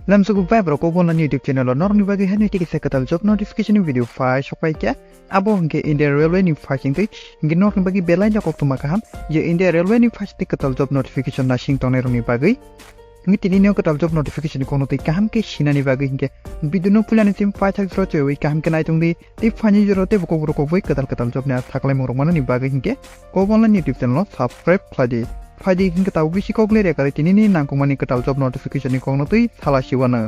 Lamsuku Vibro Kok Online YouTube channel norok bagi hani tikisa katal job notification video file shopai kya abo hingke India Railway ni fasting ti hingke norok bagi belanja koktwma kaham je India Railway ni fasting katal job notification na sing tonai roni bagi ngi tini neo katal job notification kono ti kaham ke sinani bagi hingke video no pulani tim faithak sroche wi kaham ke nai tungdi ti fani jorote Kokborok wi katal job na thaklai morok mana ni bagi hingke Kok Online YouTube channel subscribe khladi Fadi hingga tahu bisi kok lere kali tini ni nangkumani ketal job notification ni kong notui salah siwana.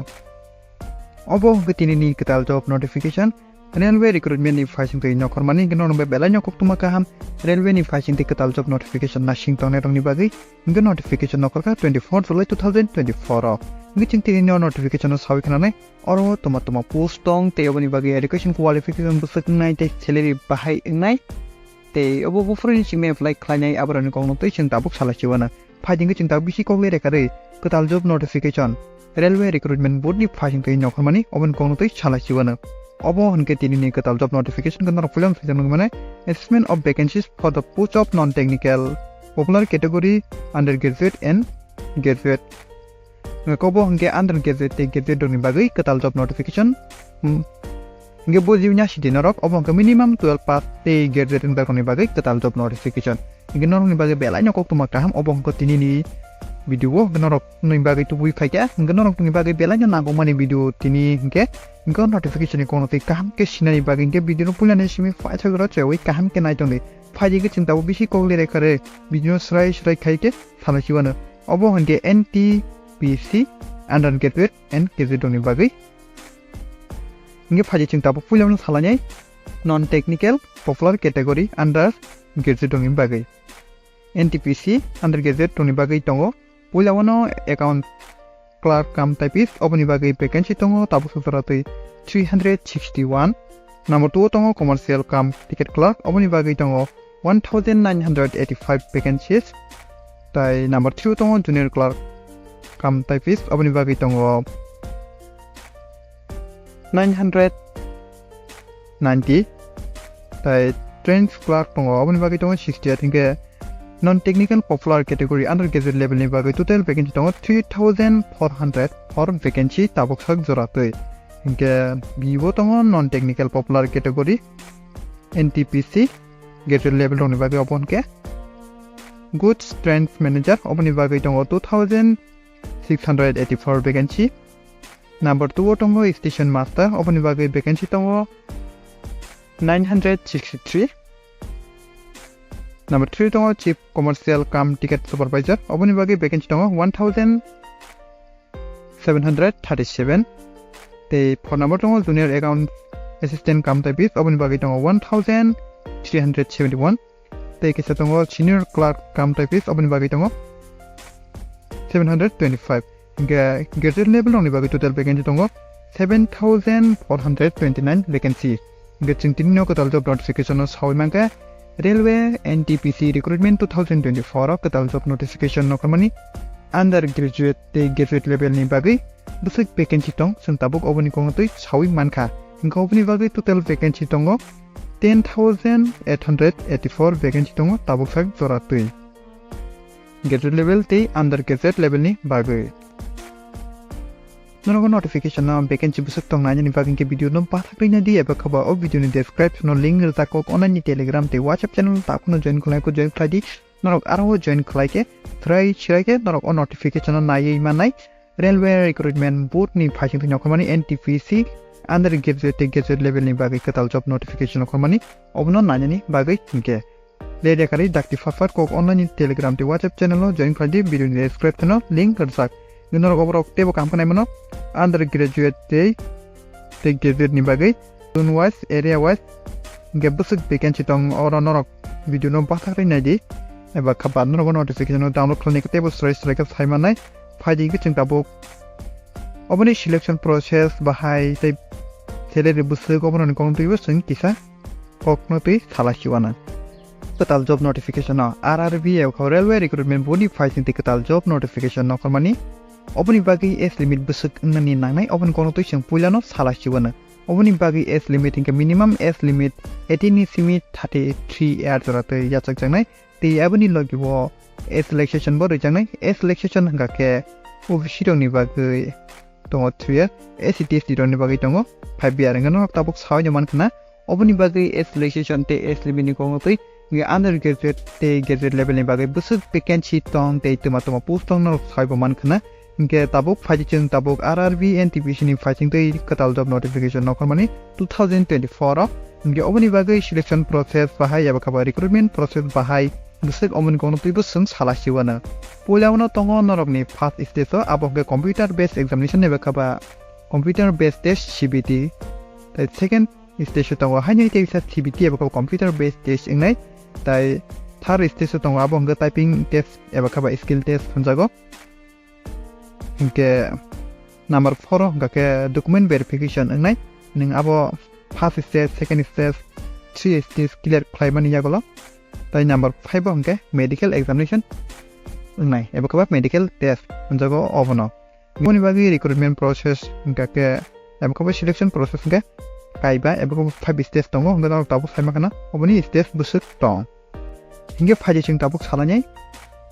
Obo ke tini ni ketal job notification railway recruitment ni fasing tu nyokor mani hingga nombe bela nyokok tu makaham railway ni fasing ti ketal job notification nashing tong nerong ni bagi hingga notification nokor ka 24 July 2024 hingga cing tini ni notification no sawi kana nai orowo toma post tong te oboni bagi education qualification busuk nai te salary bahai nai te obo bufuri singme apply khlainai abarani kong notui sing tabuk salah siwana fading ke sing tabuk bisi kok lere kare ketal job notification railway recruitment board ni fasing tu nyokor mani obon kong notui salah siwana obo honke tini ni ketal job notification kan film season mane assessment of vacancies for the post of non technical popular category undergraduate and graduate ngakobo honke undergraduate te graduate doni bagai ketal job notification nge bojinya si dinorok obong ke minimum 12 pass te graduate nda koni bagai ketal job notification nge norok ni bagai belanya kok tu makaham obong ko tini ni video norok ni bagai tu bui khaikya nge norok ni bagai belanya nago mani video tini nge notification ni kono te kaham ke sinani bagai nge video pulane simi fa chagro chewi kaham ke nai tongni faji ke cinta bisi kok lere kare video srai khaike thala siwana obo honge NTPC undergraduate and graduate ni bagai nge faji cinta pulam salanya non technical popular category under graduate ni bagai NTPC undergraduate ni bagai tongo pulawano account Clerk kam Typist aboni bagai vacancy tongo tabu sutarate 361 number 2 tongo commercial kam ticket clerk aboni bagai tongo 1985 vacancies tai number 3 tongo junior clerk kam Typist aboni bagai tongo 990 tai trained clerk tongo aboni bagai tongo 68 hingga non technical popular category undergraduate level ni bagai total vacancy tongo 3400 for vacancy tabok sak joratoi hingga bibo tongo non technical popular category NTPC graduate level ni bagai opon ke goods strength manager oponi bagai tongo 2684 vacancy number 2 tongo station master oponi bagai vacancy tongo 963 number 3 tongo chief commercial kam ticket supervisor oboni bagi vacancy tongo 1737 te phone number tongo junior account assistant kam typist oboni bagi tongo 1371 te kisa tongo senior clerk kam typist oboni bagi tongo 725 ga graduate level oni bagi total vacancy tongo 7429 vacancy ga chintinno ko taljo notification no sawi mangka Railway NTPC Recruitment 2024 ketal job notification no kamani undergraduate te graduate level ni bagai busuk vacancy tong sing tabuk oboni kong tui sawi manka hingga oboni bagai total vacancy tongo 10884 vacancy tongo tabuk sak joratui graduate level te undergraduate level ni bagai nono notification na vacancy busuk tong nanya ni bagai ke video no pathakri na di eba khaba o video ni description no link ta Kok Online ni telegram te whatsapp channel ta kuno join khlai ko join khlai di norok aro join khlai ke thrai chirai ke norok on notification na naiyui manai railway recruitment board ni phasing thino khomani NTPC undergraduate level ni bagai ketal job notification khomani obno nanya ni bagai ke le kari dakti fafar Kok Online ni telegram te whatsapp channel no join khlai di video ni description no link karsak norok obrok tebo kam kanai mano undergraduate te graduate ni bagai zone wise area wise ge busuk vacancy tong oro norok video no bathakrai nai di eba khaba norok notification no download khlani ke tebo strai ka saimanai faidi ke chingta bo oboni selection process bahai te salary busuk oboni kong tui busung kisa kok no tui salasiwana ketal job notification no RRB e railway recruitment body facing ketal job notification no kamani oboni bagi age limit busuk nani nangnai obon kono tui sing pulano salasiwana oboni bagi age limit hingga minimum age limit 18 ni simi 33 year jorate yachak jangnai te aboni logibo age relaxation bo rejangnai age relaxation hingga ke obisi dong ni bagi tongo 3 year ACTS roni bagwi tongo 5 year ngano tabuk sawi man khana oboni bagwi S legislation te S limit ni kongo tei nge undergraduate te graduate level ni bagwi busuk vacancy tong te tuma post tong no sawi man khana nge tabuk phajing tabuk RRB NTPC ni phajing tei kwtal job notification nokor mani 2024 nge oboni bagwi selection process bahai aba khaba recruitment process bahai busuk oboni kono tei busung salasiwana polawno tongo norok ni first stage abo ge computer based examination aba khaba computer based test CBT the second stage tongo hanyi te bisa CBT aba khaba computer based test ingnai tai third stage tongo abo ge typing test aba khaba skill test hunjago ke number 4 ke document verification ngai ning abo first stage second stage 3 stage clear khwlai mani yagolo tai number 5 ke medical examination ngai ebo ka medical test hunjago obono moni bagi recruitment process ke ebo ka selection process ke kaiba ebo 5 stage tongo ngana tabu saima kana oboni stage busuk tong hinge phajing tabuk salanyai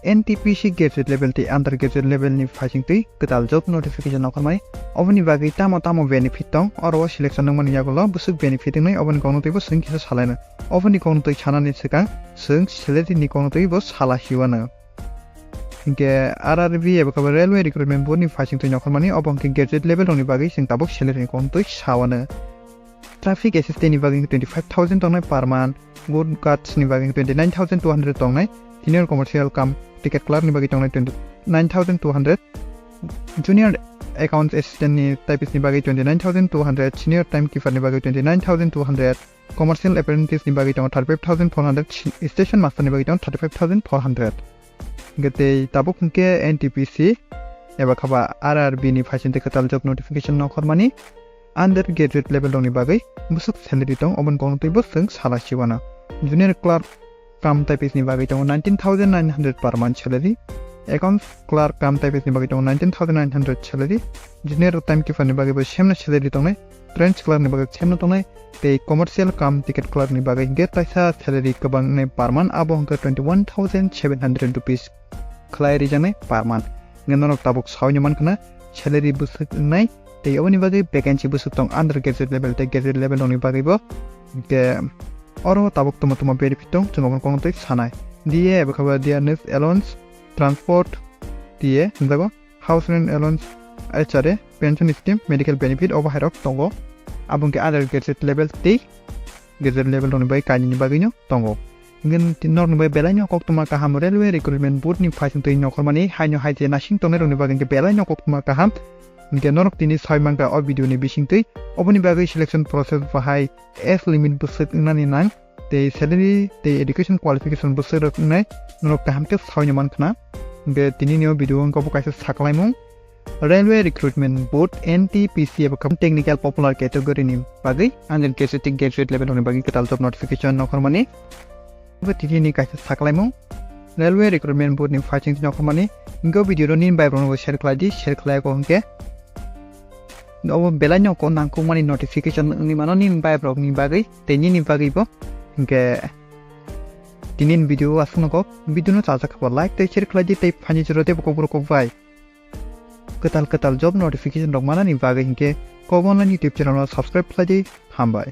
NTPC graduate level te undergraduate level ni phajing tei kwtal job notification nakhmai oboni bagi tamo benefit tong orowo selection nang mani yagolo busuk benefit ngai oboni kono tei bo sing kisa salaina oboni kono tei chanani sikang sing salary ni kono tei bo sala hiwana hinge RRB eba ka railway recruitment board ni phajing tei nakhmani obon ke graduate level ni bagi sing tabuk salary ni kono tei sawana traffic assistant ni bagi 25000 tongnai per month good cards ni bagi 29200 tongnai senior commercial kam ticket clerk ni bagi tongnai 29200 junior accounts assistant ni typist ni bagi 29200 senior timekeeper ni bagi 29200 commercial apprentice ni bagi tong 35400 station master ni bagi tong 35400 gete tabuk ke NTPC eba khaba RRB ni phajing te kwtal job notification nokhormani undergraduate level dong ni bagai busuk salary tong obon kono tei busung sala siwana junior clerk kam typist ni bagai tong 19900 per month salary accounts clerk kam typist ni bagai tong 19900 salary junior timekeeper ni bagai bo semna salary tong nai trench clerk ni bagai semna tong nai tei commercial kam ticket clerk ni bagai get taisa salary kabang nai per month abo hangka 21700 rupees khwlai rijane per month ngenonok tabuk sawni man kana salary busuk nai tei oboni bagai vacancy busuk tong undergraduate level te graduate level dong ni bagai bo ke oro tabuk tuma benefit tong chungobon kono tei sanai die eba khaba dia nurse allowance transport die jago house rent allowance HRA pension scheme medical benefit abohai rok tongo abong ke undergraduate level te graduate level dong ni bagai kaini ni bagai no tongo ngen tinor ni bagai belai no koktwma kaham railway recruitment board ni phajing tei nokhormani haino haije nasing tongnai rong ni bagai ke belai no koktwma kaham nge norok tini 6 mangka o video ni bising tei oboni bagai selection process bahai S limit busuk nani nang te salary te education qualification busuk rok nai norok kaham ke 6 man khna nge tini ni video ko kaisa saklaimung railway recruitment board NTPC aba kam technical popular category ni bagai undergraduate graduate level ni bagai kwtal job notification nokhormani bo tini ni kaisa saklaimung railway recruitment board ni phajing nokhormani ngo video ni bai bro share khlai ko hongke no belanya ko nangko mani notification ni mano ni bai blog ni bagai teni ni bagai bo ke tinin video asno ko video no chacha khaba like te share khlai tei phani jero te kokborok bai kwtal job notification rok mana ni bagai ke Kok Online YouTube channel subscribe khlai hambai